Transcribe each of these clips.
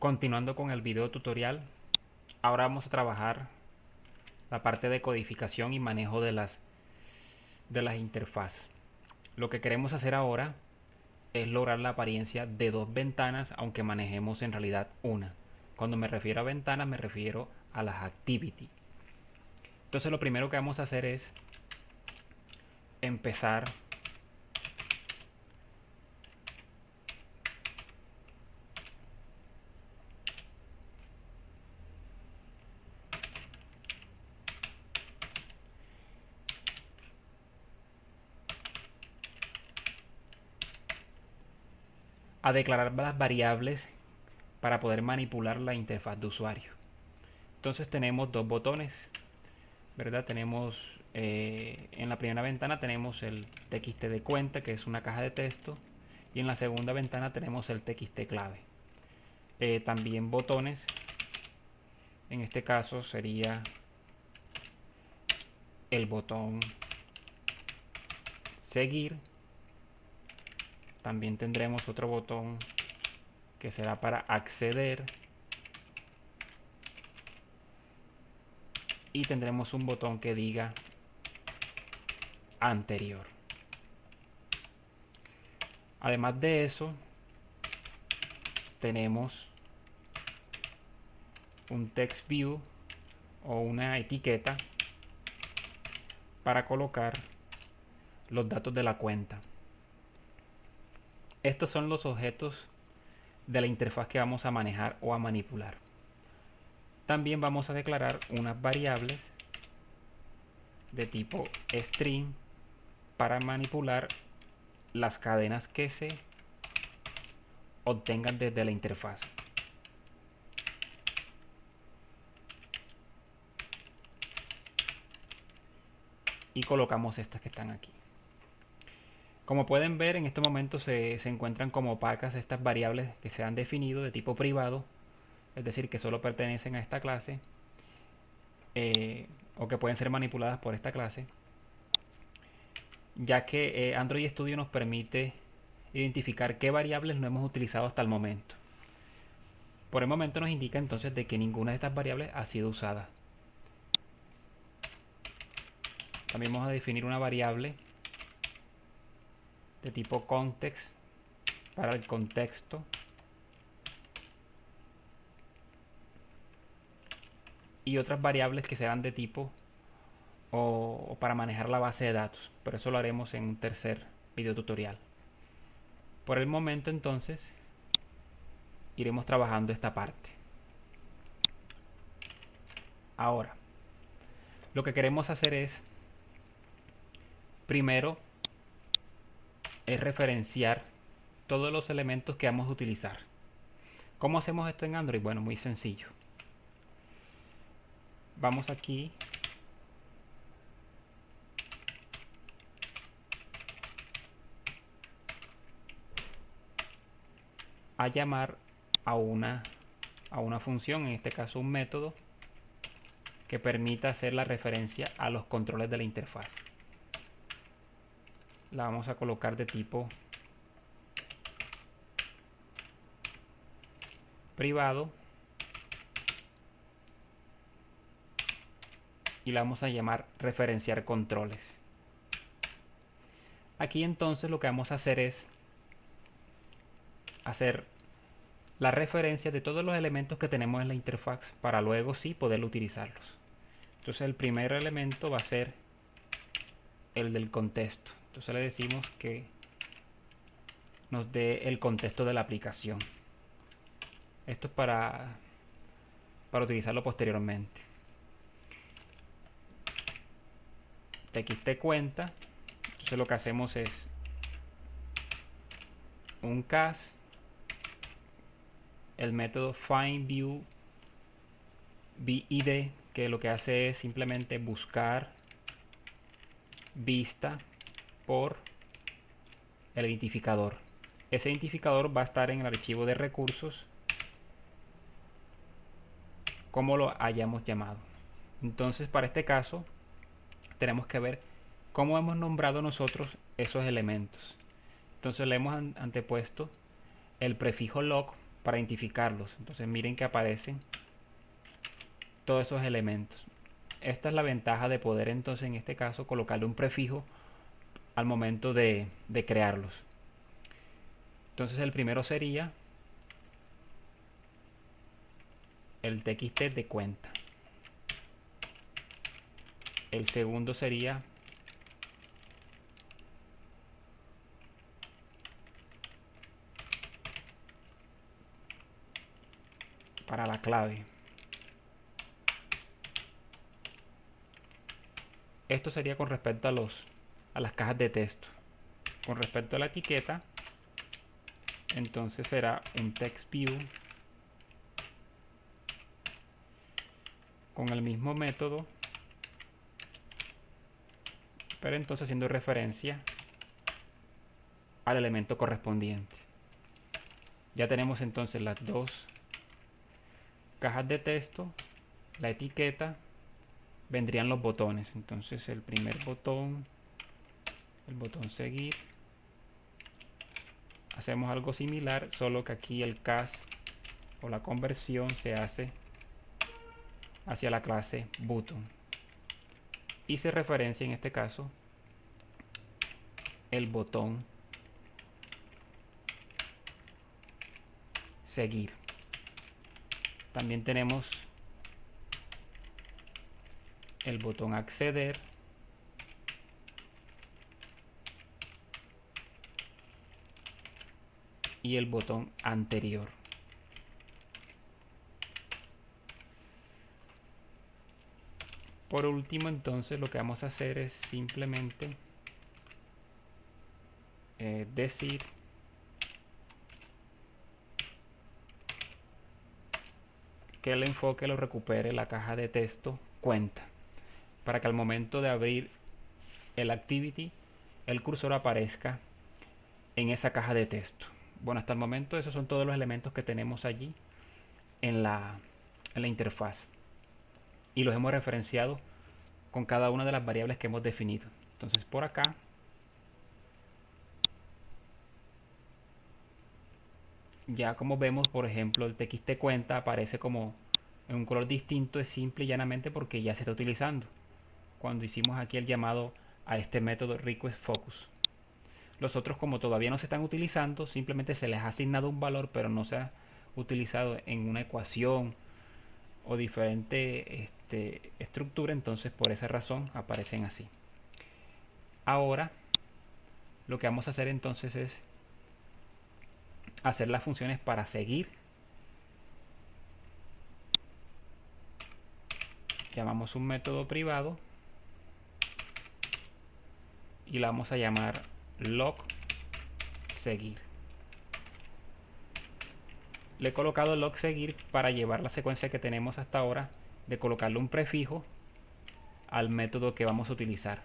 Continuando con el video tutorial, ahora vamos a trabajar la parte de codificación y manejo de las interfaces. Lo que queremos hacer ahora es lograr la apariencia de dos ventanas, aunque manejemos en realidad una. Cuando me refiero a ventanas me refiero a las activity. Entonces lo primero que vamos a hacer es empezar a declarar las variables para poder manipular la interfaz de usuario. Entonces tenemos dos botones, ¿verdad? Tenemos en la primera ventana tenemos el txt de cuenta, que es una caja de texto, y en la segunda ventana tenemos el txt clave. También botones, en este caso sería el botón seguir. También tendremos otro botón que será para acceder, y tendremos un botón que diga anterior. Además de eso, tenemos un text view o una etiqueta para colocar los datos de la cuenta. Estos son los objetos de la interfaz que vamos a manejar o a manipular. También vamos a declarar unas variables de tipo string para manipular las cadenas que se obtengan desde la interfaz. Y colocamos estas que están aquí. Como pueden ver, en este momento se encuentran como opacas estas variables que se han definido de tipo privado, es decir, que solo pertenecen a esta clase, o que pueden ser manipuladas por esta clase, ya que Android Studio nos permite identificar qué variables no hemos utilizado hasta el momento. Por el momento nos indica entonces de que ninguna de estas variables ha sido usada. También vamos a definir una variable de tipo context para el contexto, y otras variables que serán de tipo o para manejar la base de datos, pero eso lo haremos en un tercer video tutorial. Por el momento entonces iremos trabajando esta parte. Ahora, lo que queremos hacer es primero es referenciar todos los elementos que vamos a utilizar. ¿Cómo hacemos esto en Android? Bueno, muy sencillo. Vamos aquí a llamar a una función, en este caso un método, que permita hacer la referencia a los controles de la interfaz. La vamos a colocar de tipo privado y la vamos a llamar referenciar controles. Aquí entonces lo que vamos a hacer es hacer la referencia de todos los elementos que tenemos en la interfaz para luego sí poder utilizarlos. Entonces el primer elemento va a ser el del contexto. Entonces le decimos que nos dé el contexto de la aplicación. Esto es para utilizarlo posteriormente. Txt cuenta. Entonces lo que hacemos es un cast, el método findViewBid, que lo que hace es simplemente buscar vista por el identificador. Ese identificador va a estar en el archivo de recursos como lo hayamos llamado. Entonces para este caso tenemos que ver cómo hemos nombrado nosotros esos elementos. Entonces le hemos antepuesto el prefijo log para identificarlos. Entonces miren que aparecen todos esos elementos. Esta es la ventaja de poder entonces en este caso colocarle un prefijo al momento de crearlos. Entonces el primero sería el txt de cuenta. El segundo sería para la clave. Esto sería con respecto a las cajas de texto. Con respecto a la etiqueta, entonces será un text view con el mismo método, pero entonces haciendo referencia al elemento correspondiente. Ya tenemos entonces las dos cajas de texto, la etiqueta, vendrían los botones. Entonces el primer botón, el botón seguir, hacemos algo similar, solo que aquí el cast o la conversión se hace hacia la clase button y se referencia en este caso el botón seguir. También tenemos el botón acceder y el botón anterior. Por último, entonces lo que vamos a hacer es simplemente decir que el enfoque lo recupere la caja de texto cuenta, para que al momento de abrir el activity el cursor aparezca en esa caja de texto. Bueno, hasta el momento esos son todos los elementos que tenemos allí en la interfaz y los hemos referenciado con cada una de las variables que hemos definido. Entonces por acá ya como vemos, por ejemplo, el txt cuenta aparece como en un color distinto, es simple y llanamente porque ya se está utilizando cuando hicimos aquí el llamado a este método requestFocus. Los otros, como todavía no se están utilizando, simplemente se les ha asignado un valor pero no se ha utilizado en una ecuación o diferente estructura, entonces por esa razón aparecen así. Ahora lo que vamos a hacer entonces es hacer las funciones para seguir. Llamamos un método privado y la vamos a llamar log seguir. Le he colocado log seguir para llevar la secuencia que tenemos hasta ahora de colocarle un prefijo al método que vamos a utilizar.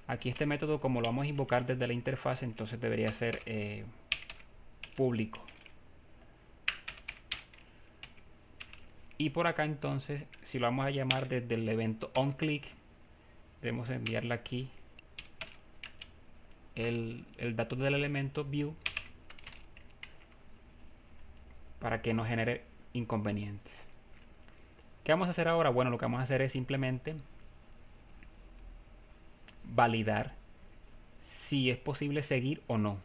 Aquí este método, como lo vamos a invocar desde la interfaz, entonces debería ser público. Y por acá entonces, si lo vamos a llamar desde el evento onClick, debemos enviarle aquí el dato del elemento view para que no genere inconvenientes. ¿Qué vamos a hacer ahora? Bueno, lo que vamos a hacer es simplemente validar si es posible seguir o no.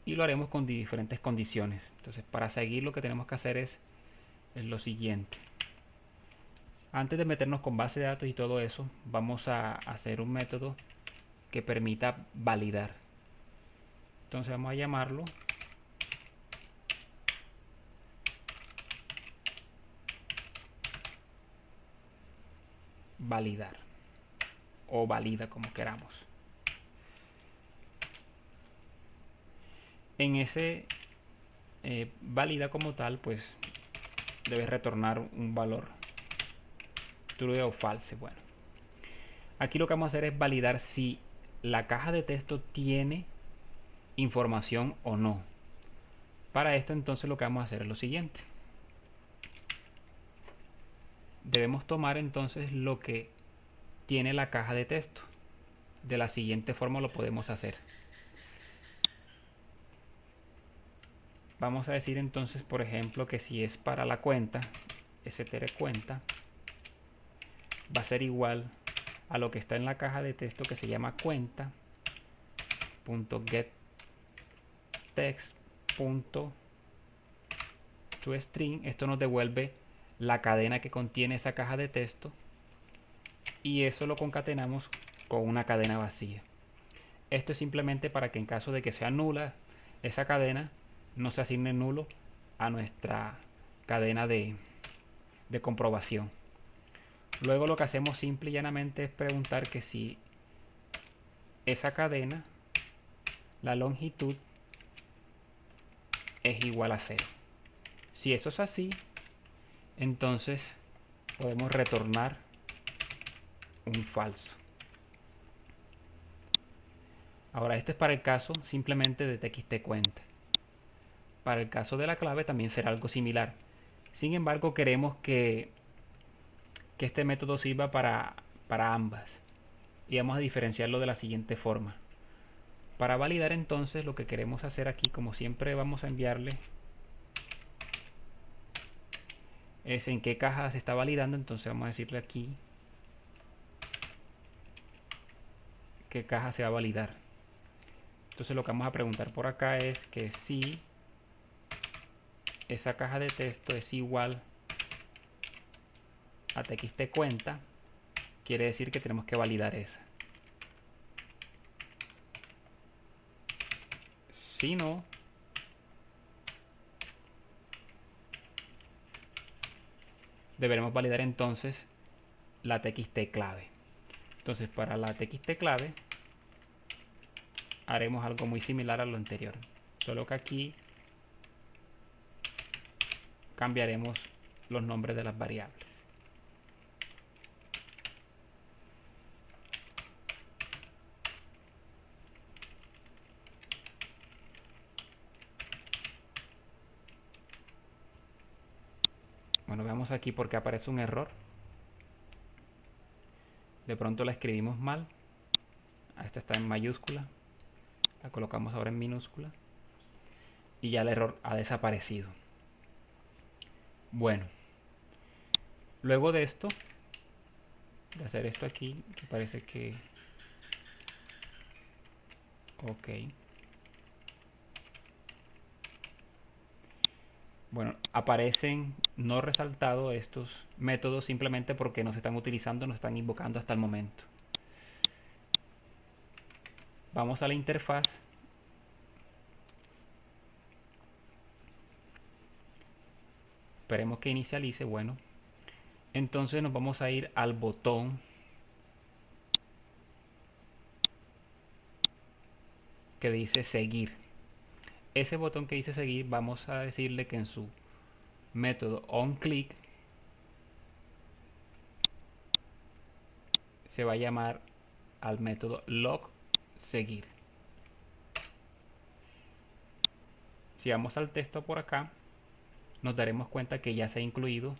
Y lo haremos con diferentes condiciones. Entonces, para seguir lo que tenemos que hacer es lo siguiente. Antes de meternos con base de datos y todo eso, vamos a hacer un método que permita validar. Entonces vamos a llamarlo validar o valida, como queramos. En ese valida como tal, pues debe retornar un valor true o false. Bueno, aquí lo que vamos a hacer es validar si la caja de texto tiene información o no. Para esto entonces lo que vamos a hacer es lo siguiente. Debemos tomar entonces lo que tiene la caja de texto. De la siguiente forma lo podemos hacer. Vamos a decir entonces, por ejemplo, que si es para la cuenta, str cuenta va a ser igual a lo que está en la caja de texto que se llama cuenta.getText.toString. Esto nos devuelve la cadena que contiene esa caja de texto y eso lo concatenamos con una cadena vacía. Esto es simplemente para que en caso de que sea nula esa cadena, no se asigne nulo a nuestra cadena de comprobación. Luego lo que hacemos simple y llanamente es preguntar que si esa cadena, la longitud, es igual a 0. Si eso es así, entonces podemos retornar un falso. Ahora este es para el caso simplemente de txt cuenta. Para el caso de la clave también será algo similar. Sin embargo, queremos que este método sirva para ambas. Y vamos a diferenciarlo de la siguiente forma. Para validar entonces lo que queremos hacer aquí, como siempre vamos a enviarle es en qué caja se está validando. Entonces vamos a decirle aquí qué caja se va a validar. Entonces lo que vamos a preguntar por acá es que si esa caja de texto es igual a txt cuenta, quiere decir que tenemos que validar esa. Si no, deberemos validar entonces la txt clave. Entonces para la txt clave haremos algo muy similar a lo anterior, solo que aquí cambiaremos los nombres de las variables. Bueno, veamos aquí porque aparece un error. De pronto la escribimos mal. Esta está en mayúscula. La colocamos ahora en minúscula. Y ya el error ha desaparecido. Bueno. Luego de esto, de hacer esto aquí, que parece que... Ok. Bueno, aparecen no resaltados estos métodos simplemente porque no se están utilizando, no se están invocando hasta el momento. Vamos a la interfaz. Esperemos que inicialice. Bueno, entonces nos vamos a ir al botón que dice seguir. Ese botón que dice seguir, vamos a decirle que en su método onClick se va a llamar al método logSeguir. Si vamos al texto por acá, nos daremos cuenta que ya se ha incluido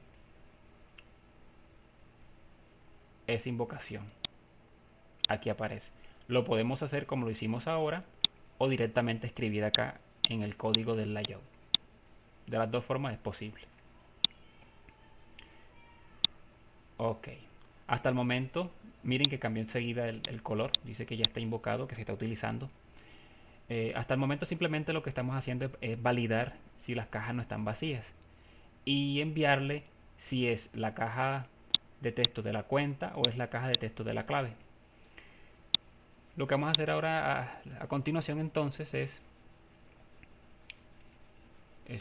esa invocación. Aquí aparece. Lo podemos hacer como lo hicimos ahora o directamente escribir acá en el código del layout. De las dos formas es posible. Ok. Hasta el momento, miren que cambió enseguida el color. Dice que ya está invocado, que se está utilizando. Hasta el momento simplemente lo que estamos haciendo es validar si las cajas no están vacías. Y enviarle si es la caja de texto de la cuenta o es la caja de texto de la clave. Lo que vamos a hacer ahora a continuación entonces es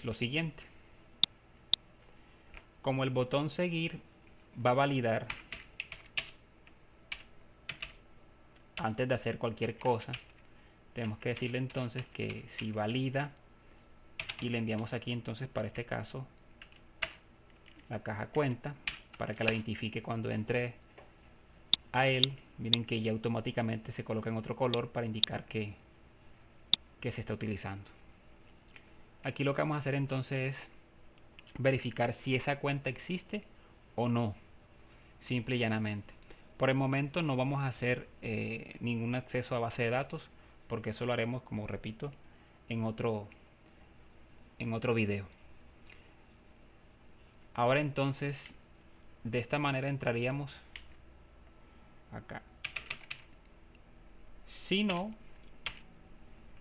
lo siguiente. Como el botón seguir va a validar antes de hacer cualquier cosa, tenemos que decirle entonces que si valida y le enviamos aquí entonces para este caso la caja cuenta para que la identifique cuando entre a él. Miren que ya automáticamente se coloca en otro color para indicar que se está utilizando. Aquí lo que vamos a hacer entonces es verificar si esa cuenta existe o no, simple y llanamente. Por el momento no vamos a hacer ningún acceso a base de datos porque eso lo haremos, como repito, en otro en otro video. Ahora entonces, de esta manera entraríamos acá. Si no,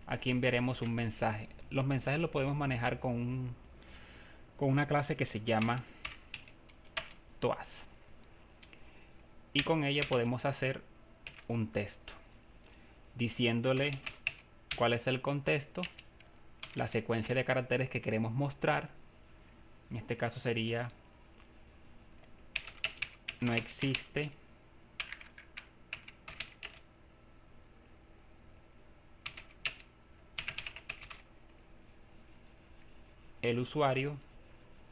aquí enviaremos un mensaje. Los mensajes los podemos manejar con una clase que se llama TOAS. Y con ella podemos hacer un texto diciéndole cuál es el contexto, la secuencia de caracteres que queremos mostrar. En este caso sería: no existe el usuario,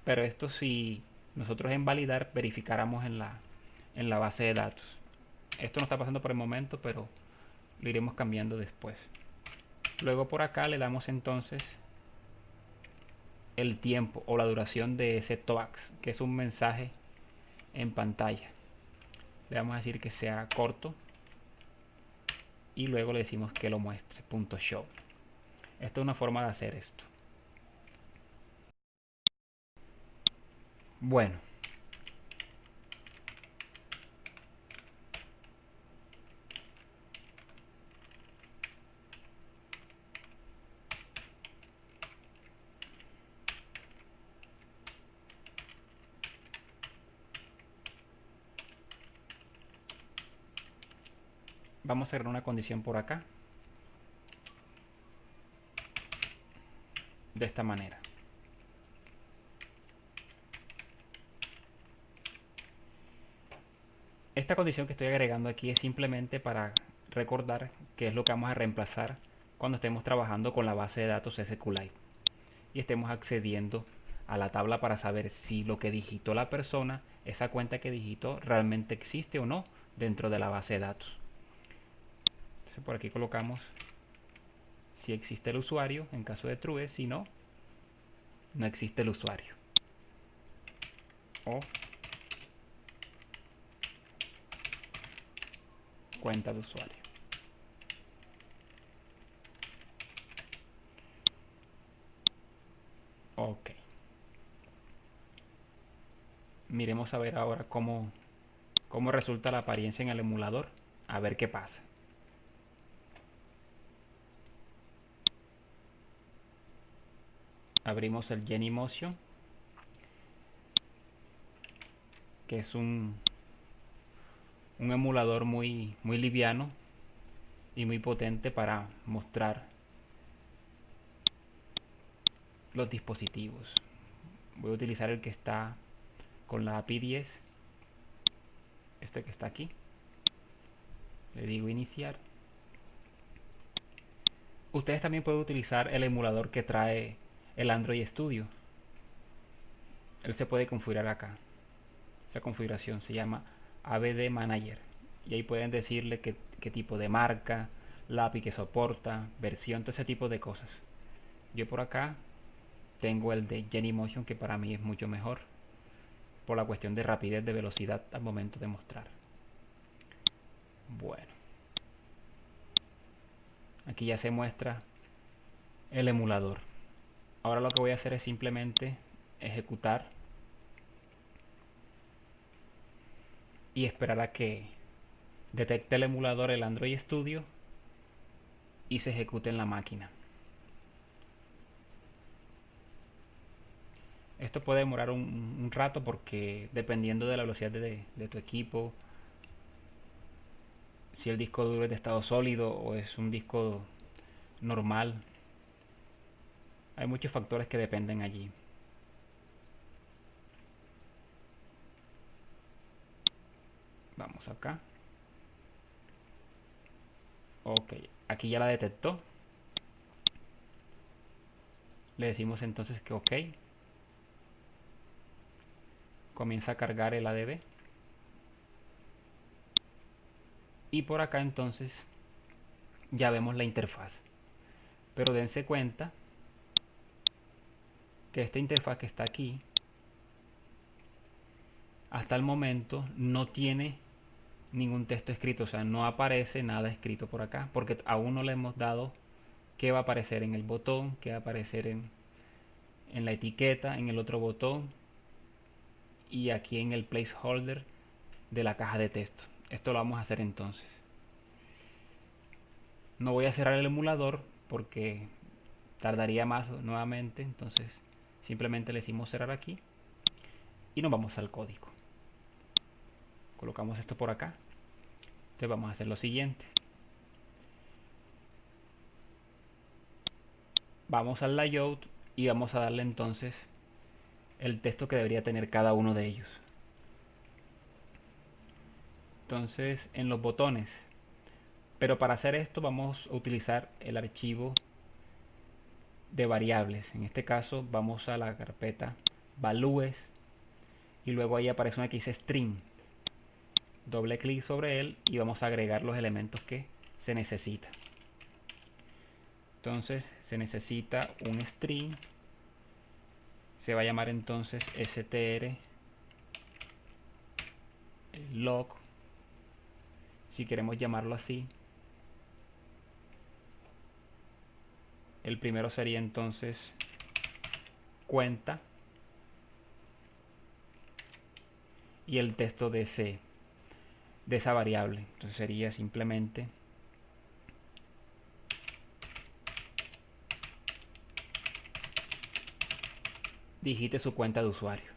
pero esto si nosotros en validar verificáramos en la base de datos. Esto no está pasando por el momento, pero lo iremos cambiando después. Luego por acá le damos entonces el tiempo o la duración de ese TOAX, que es un mensaje en pantalla. Le vamos a decir que sea corto y luego le decimos que lo muestre, .show. Esta es una forma de hacer esto. Bueno, vamos a agregar una condición por acá, de esta manera. Esta condición que estoy agregando aquí es simplemente para recordar qué es lo que vamos a reemplazar cuando estemos trabajando con la base de datos SQLite y estemos accediendo a la tabla para saber si lo que digitó la persona, esa cuenta que digitó, realmente existe o no dentro de la base de datos. Entonces por aquí colocamos si existe el usuario en caso de true, si no, no existe el usuario. O cuenta de usuario. Ok. Miremos a ver ahora cómo resulta la apariencia en el emulador. A ver qué pasa. Abrimos el Genymotion, que es un emulador muy liviano y muy potente para mostrar los dispositivos. Voy a utilizar el que está con la API 10, este que está aquí. Le digo iniciar. Ustedes también pueden utilizar el emulador que trae el Android Studio. Él se puede configurar acá. Esa configuración se llama ABD Manager. Y ahí pueden decirle qué tipo de marca, la API que soporta, versión, todo ese tipo de cosas. Yo por acá tengo el de Genymotion, que para mí es mucho mejor por la cuestión de rapidez, de velocidad al momento de mostrar. Bueno, aquí ya se muestra el emulador. Ahora lo que voy a hacer es simplemente ejecutar y esperar a que detecte el emulador el Android Studio y se ejecute en la máquina. Esto puede demorar un rato porque dependiendo de la velocidad de tu equipo, si el disco duro es de estado sólido o es un disco normal, hay muchos factores que dependen allí. Vamos acá. Ok, aquí ya la detectó. Le decimos entonces que ok. Comienza a cargar el ADB. Y por acá entonces ya vemos la interfaz. Pero dense cuenta que esta interfaz que está aquí hasta el momento no tiene ningún texto escrito, o sea, no aparece nada escrito por acá porque aún no le hemos dado qué va a aparecer en el botón, qué va a aparecer en la etiqueta, en el otro botón y aquí en el placeholder de la caja de texto. Esto lo vamos a hacer entonces. No voy a cerrar el emulador porque tardaría más nuevamente, entonces simplemente le decimos cerrar aquí y nos vamos al código. Colocamos esto por acá. Entonces vamos a hacer lo siguiente. Vamos al layout y vamos a darle entonces el texto que debería tener cada uno de ellos. Entonces en los botones, pero para hacer esto vamos a utilizar el archivo de variables. En este caso vamos a la carpeta values y luego ahí aparece una que dice string. Doble clic sobre él y vamos a agregar los elementos que se necesita. Entonces se necesita un string, se va a llamar entonces str log, si queremos llamarlo así. El primero sería entonces cuenta y el texto de esa variable. Entonces sería simplemente digite su cuenta de usuario.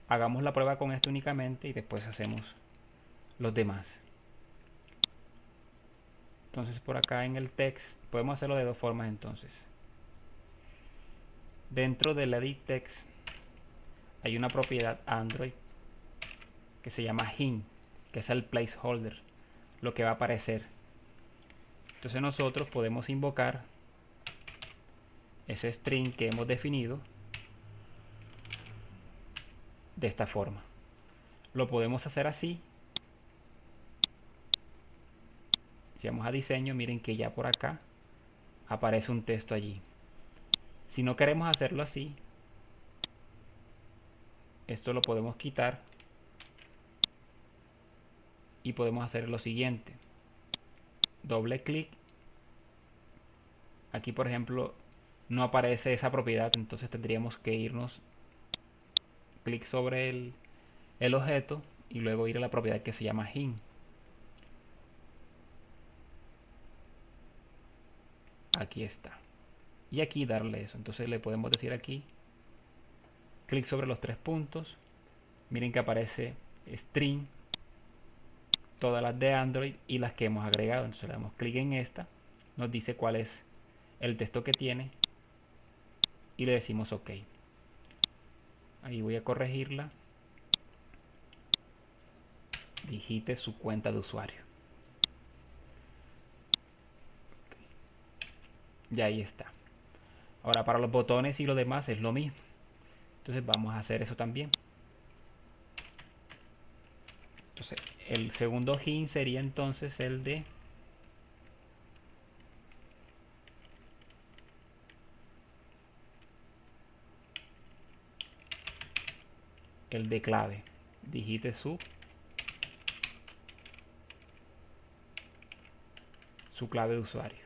Hagamos la prueba con esto únicamente y después hacemos los demás. Entonces por acá en el text podemos hacerlo de dos formas entonces. Dentro del edit text hay una propiedad Android que se llama hint, que es el placeholder, lo que va a aparecer. Entonces nosotros podemos invocar ese string que hemos definido de esta forma. Lo podemos hacer así. Si vamos a diseño, miren que ya por acá aparece un texto allí. Si no queremos hacerlo así, esto lo podemos quitar y podemos hacer lo siguiente. Doble clic. Aquí por ejemplo no aparece esa propiedad, entonces tendríamos que irnos clic sobre el objeto y luego ir a la propiedad que se llama hint. Aquí está. Y aquí darle eso. Entonces le podemos decir aquí, clic sobre los tres puntos. Miren que aparece string, todas las de Android y las que hemos agregado. Entonces le damos clic en esta, nos dice cuál es el texto que tiene y le decimos OK. Ahí voy a corregirla. Digite su cuenta de usuario. Y ahí está. Ahora para los botones y lo demás es lo mismo. Entonces vamos a hacer eso también. Entonces el segundo hint sería entonces el de clave. Digite su clave de usuario.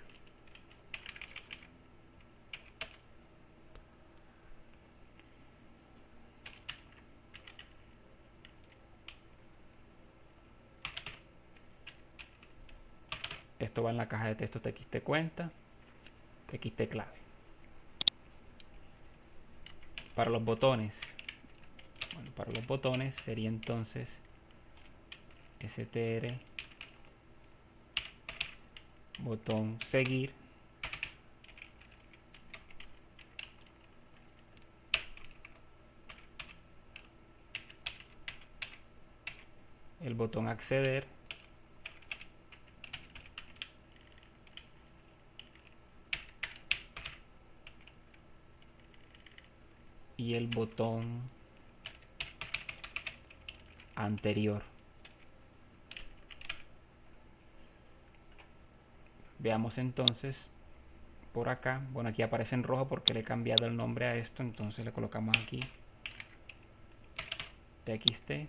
Esto va en la caja de texto txt cuenta, txt clave. Para los botones, bueno, para los botones sería entonces str botón seguir el botón acceder y el botón anterior. Veamos entonces por acá. Bueno, aquí aparece en rojo porque le he cambiado el nombre a esto, entonces le colocamos aquí txt.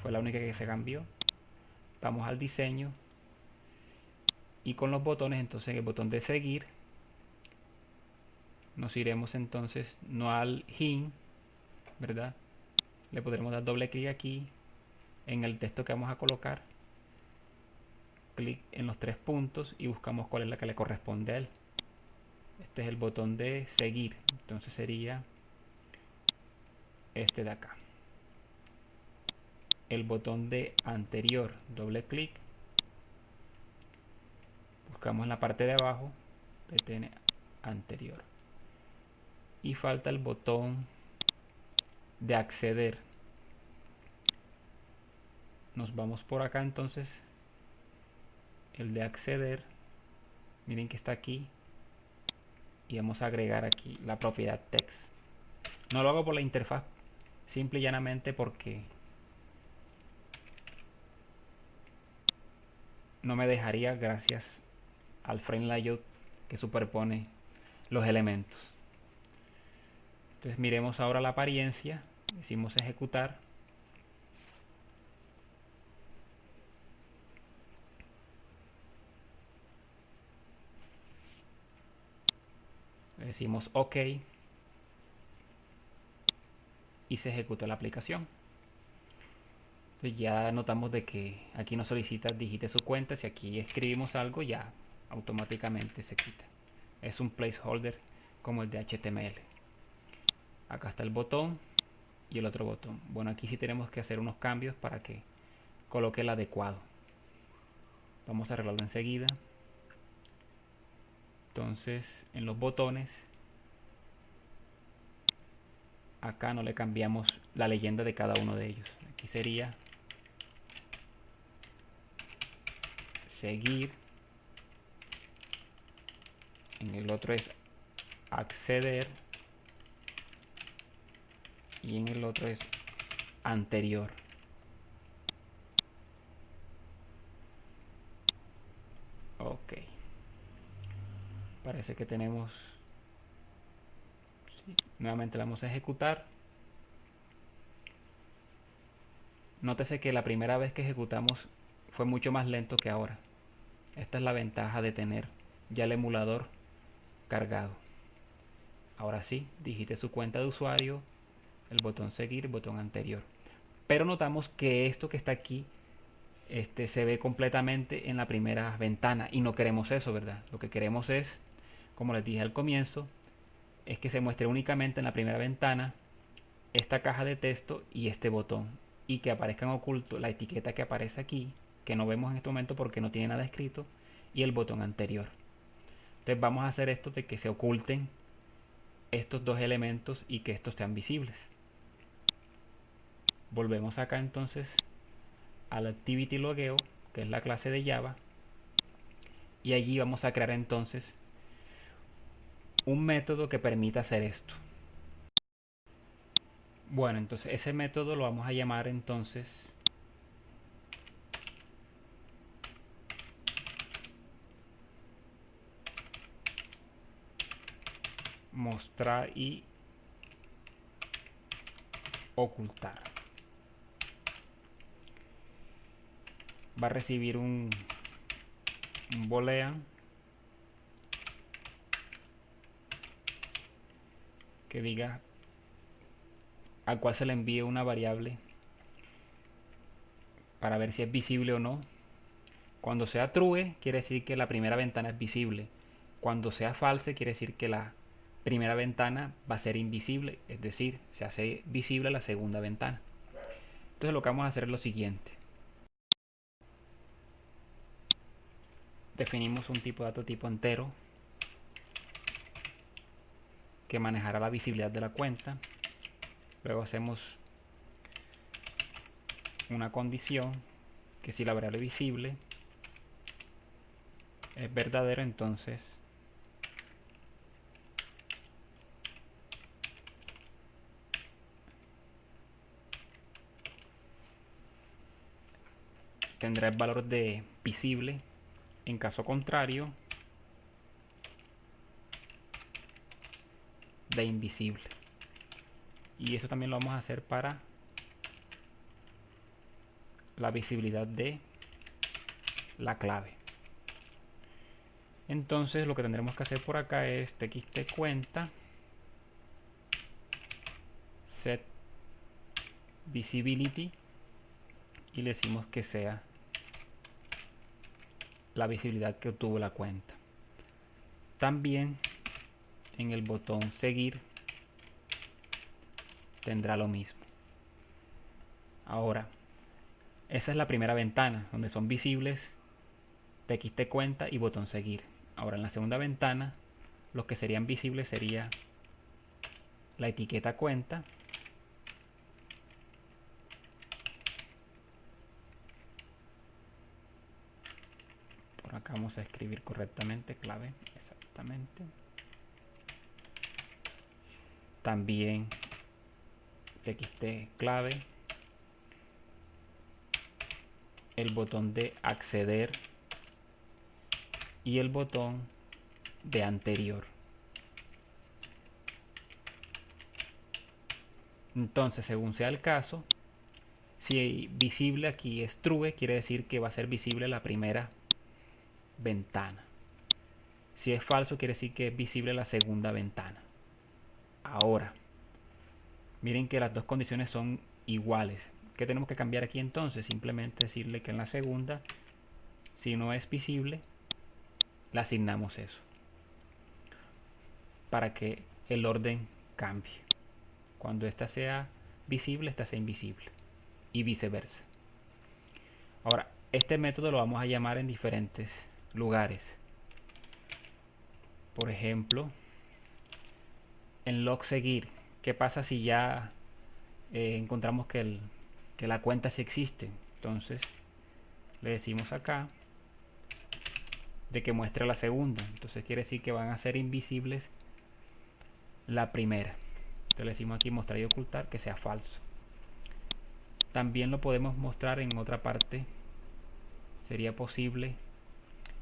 Fue la única que se cambió. Vamos al diseño y con los botones, entonces el botón de seguir nos iremos entonces no al hint, ¿verdad? Le podremos dar doble clic aquí en el texto que vamos a colocar, clic en los tres puntos y buscamos cuál es la que le corresponde a él. Este es el botón de seguir, entonces sería este de acá. El botón de anterior, doble clic, buscamos en la parte de abajo, PTN anterior, y falta el botón de acceder. Nos vamos por acá entonces, el de acceder, miren que está aquí, y vamos a agregar aquí la propiedad text. No lo hago por la interfaz, simple y llanamente porque no me dejaría gracias al frame layout que superpone los elementos. Entonces miremos ahora la apariencia, decimos ejecutar, le decimos OK y se ejecuta la aplicación. Entonces ya notamos de que aquí nos solicita digite su cuenta, si aquí escribimos algo ya automáticamente se quita. Es un placeholder como el de HTML. Acá está el botón y el otro botón. Bueno, aquí sí tenemos que hacer unos cambios para que coloque el adecuado. Vamos a arreglarlo enseguida. Entonces en los botones acá no le cambiamos la leyenda de cada uno de ellos. Aquí sería seguir, en el otro es acceder y en el otro es anterior. Ok, parece que tenemos, sí. Nuevamente la vamos a ejecutar. Nótese que la primera vez que ejecutamos fue mucho más lento que ahora. Esta es la ventaja de tener ya el emulador cargado. Ahora sí, digite su cuenta de usuario, el botón seguir, el botón anterior. Pero notamos que esto que está aquí se ve completamente en la primera ventana y no queremos eso, ¿verdad? Lo que queremos es, como les dije al comienzo, es que se muestre únicamente en la primera ventana esta caja de texto y este botón, y que aparezca en oculto la etiqueta que aparece aquí, que no vemos en este momento porque no tiene nada escrito, y el botón anterior. Entonces vamos a hacer esto de que se oculten estos dos elementos y que estos sean visibles. Volvemos acá entonces al Activity Logueo, que es la clase de Java, y allí vamos a crear entonces un método que permita hacer esto. Bueno, entonces ese método lo vamos a llamar entonces mostrar y ocultar. Va a recibir un boolean que diga al cual se le envíe una variable para ver si es visible o no. Cuando sea true quiere decir que la primera ventana es visible. Cuando sea false quiere decir que la primera ventana va a ser invisible, es decir, se hace visible la segunda ventana. Entonces lo que vamos a hacer es lo siguiente. Definimos un tipo de dato tipo entero que manejará la visibilidad de la cuenta. Luego hacemos una condición que si la variable visible es verdadero, entonces tendrá el valor de visible. En caso contrario, de invisible. Y eso también lo vamos a hacer para la visibilidad de la clave. Entonces lo que tendremos que hacer por acá es txt cuenta set visibility y le decimos que sea la visibilidad que obtuvo la cuenta. También en el botón seguir tendrá lo mismo. Ahora, esa es la primera ventana donde son visibles txt cuenta y botón seguir. Ahora en la segunda ventana los que serían visibles sería la etiqueta cuenta por acá vamos a escribir correctamente clave exactamente, también txt clave, el botón de acceder y el botón de anterior. Entonces, según sea el caso, si visible aquí es true, quiere decir que va a ser visible la primera ventana. Si es falso, quiere decir que es visible la segunda ventana. Ahora, miren que las dos condiciones son iguales. ¿Qué tenemos que cambiar aquí entonces? Simplemente decirle que en la segunda, si no es visible, le asignamos eso para que el orden cambie. Cuando esta sea visible, esta sea invisible y viceversa. Ahora, este método lo vamos a llamar en diferentes lugares. Por ejemplo, en log seguir. ¿Qué pasa si ya encontramos que la cuenta sí existe? Entonces le decimos acá de que muestre la segunda. Entonces quiere decir que van a ser invisibles la primera. Entonces le decimos aquí mostrar y ocultar que sea falso. También lo podemos mostrar en otra parte. Sería posible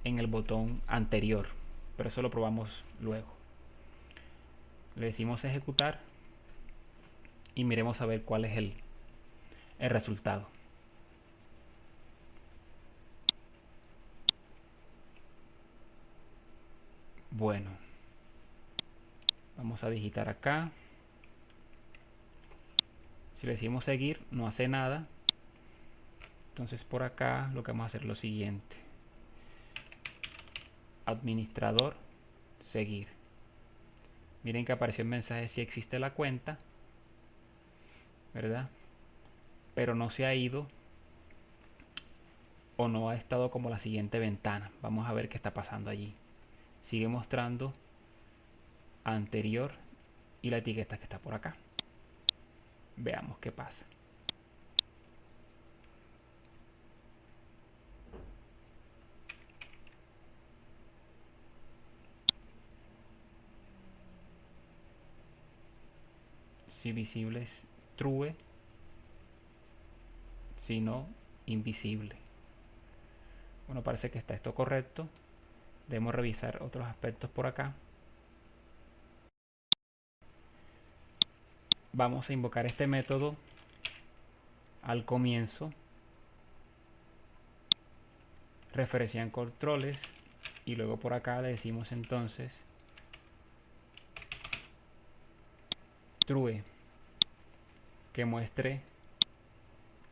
en el botón anterior, pero eso lo probamos luego. Le decimos ejecutar y miremos a ver cuál es el resultado. Bueno, vamos a digitar acá. Si le decimos seguir, no hace nada. Entonces por acá lo que vamos a hacer es lo siguiente. Administrador, seguir. Miren que apareció el mensaje si existe la cuenta, ¿verdad? Pero no se ha ido o no ha estado como la siguiente ventana. Vamos a ver qué está pasando allí. Sigue mostrando anterior y la etiqueta que está por acá. Veamos qué pasa. Si visible es true, si no, invisible. Bueno, parece que está esto correcto. Debemos revisar otros aspectos por acá. Vamos a invocar este método al comienzo. Referencian controles y luego por acá le decimos entonces true, que muestre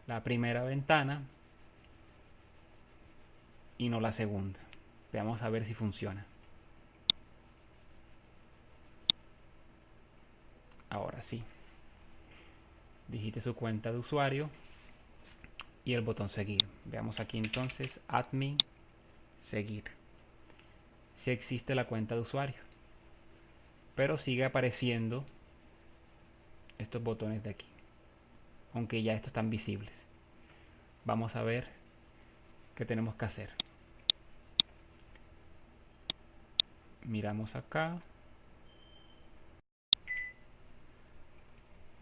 la primera ventana y no la segunda. Veamos a ver si funciona. Ahora sí. Digite su cuenta de usuario y el botón seguir. Veamos aquí entonces admin seguir. Si existe la cuenta de usuario, pero sigue apareciendo estos botones de aquí, aunque ya estos están visibles. Vamos a ver qué tenemos que hacer. Miramos acá.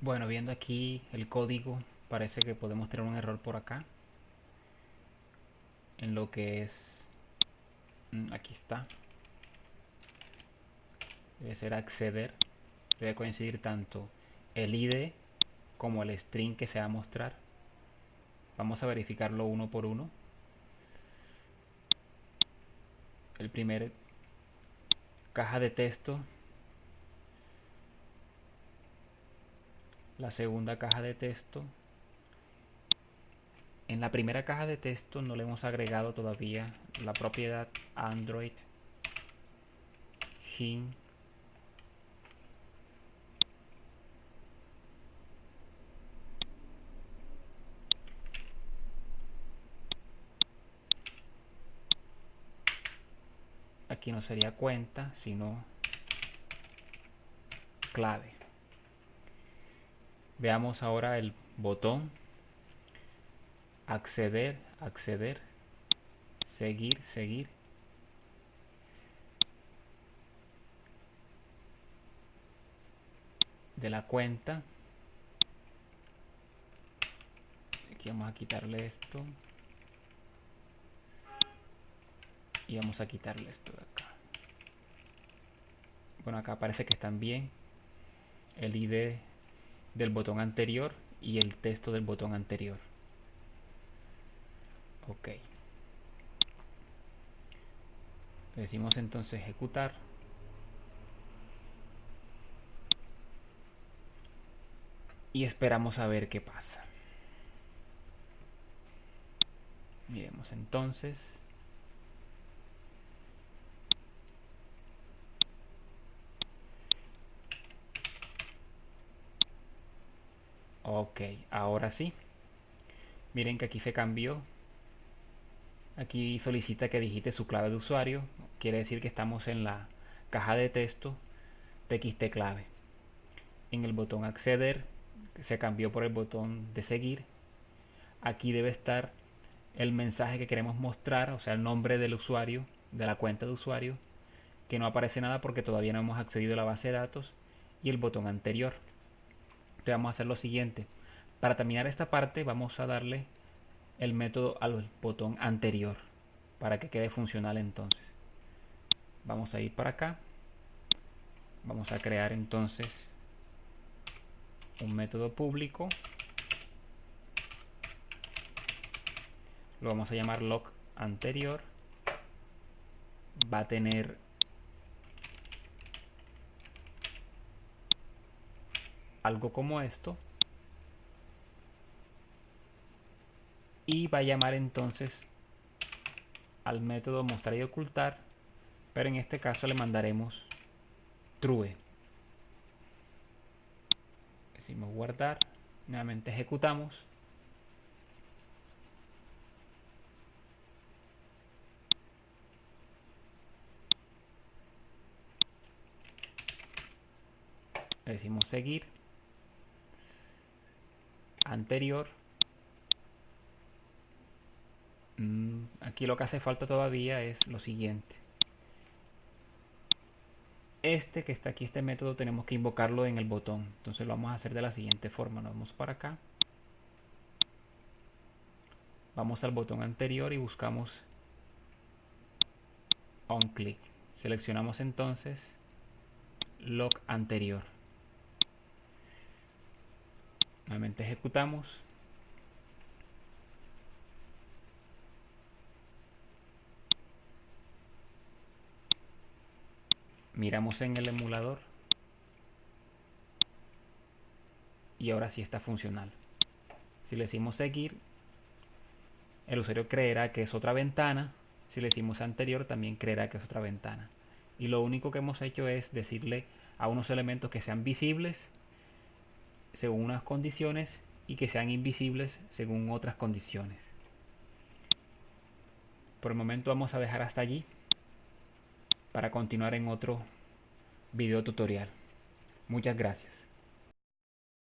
Bueno, viendo aquí el código, parece que podemos tener un error por acá. En lo que es... aquí está. Debe ser acceder. Debe coincidir tanto el ID como el string que se va a mostrar. Vamos a verificarlo uno por uno. El primer caja de texto, la segunda caja de texto. En la primera caja de texto no le hemos agregado todavía la propiedad Android Hint. Aquí no sería cuenta, sino clave. Veamos ahora el botón acceder, acceder, seguir, seguir. De la cuenta. Aquí vamos a quitarle esto. Y vamos a quitarle esto de acá. Bueno, acá parece que están bien. El ID del botón anterior y el texto del botón anterior. Ok. Decimos entonces ejecutar. Y esperamos a ver qué pasa. Miremos entonces. Ok, ahora sí. Miren que aquí se cambió. Aquí solicita que digite su clave de usuario. Quiere decir que estamos en la caja de texto TXT clave. En el botón acceder se cambió por el botón de seguir. Aquí debe estar el mensaje que queremos mostrar, o sea, el nombre del usuario, de la cuenta de usuario, que no aparece nada porque todavía no hemos accedido a la base de datos, y el botón anterior. Entonces vamos a hacer lo siguiente. Para terminar esta parte vamos a darle el método al botón anterior para que quede funcional entonces. Vamos a ir para acá. Vamos a crear entonces un método público. Lo vamos a llamar log anterior. Va a tener algo como esto. Y va a llamar entonces al método mostrar y ocultar, pero en este caso le mandaremos true. Decimos guardar, nuevamente ejecutamos. Le decimos seguir, anterior. Aquí lo que hace falta todavía es lo siguiente. Este que está aquí, este método, tenemos que invocarlo en el botón. Entonces lo vamos a hacer de la siguiente forma. Nos vamos para acá. Vamos al botón anterior y buscamos onClick. Seleccionamos entonces log anterior. Nuevamente ejecutamos. Miramos en el emulador. Y ahora sí está funcional. Si le decimos seguir, el usuario creerá que es otra ventana. Si le decimos anterior, también creerá que es otra ventana. Y lo único que hemos hecho es decirle a unos elementos que sean visibles según unas condiciones y que sean invisibles según otras condiciones. Por el momento vamos a dejar hasta allí para continuar en otro video tutorial. Muchas gracias.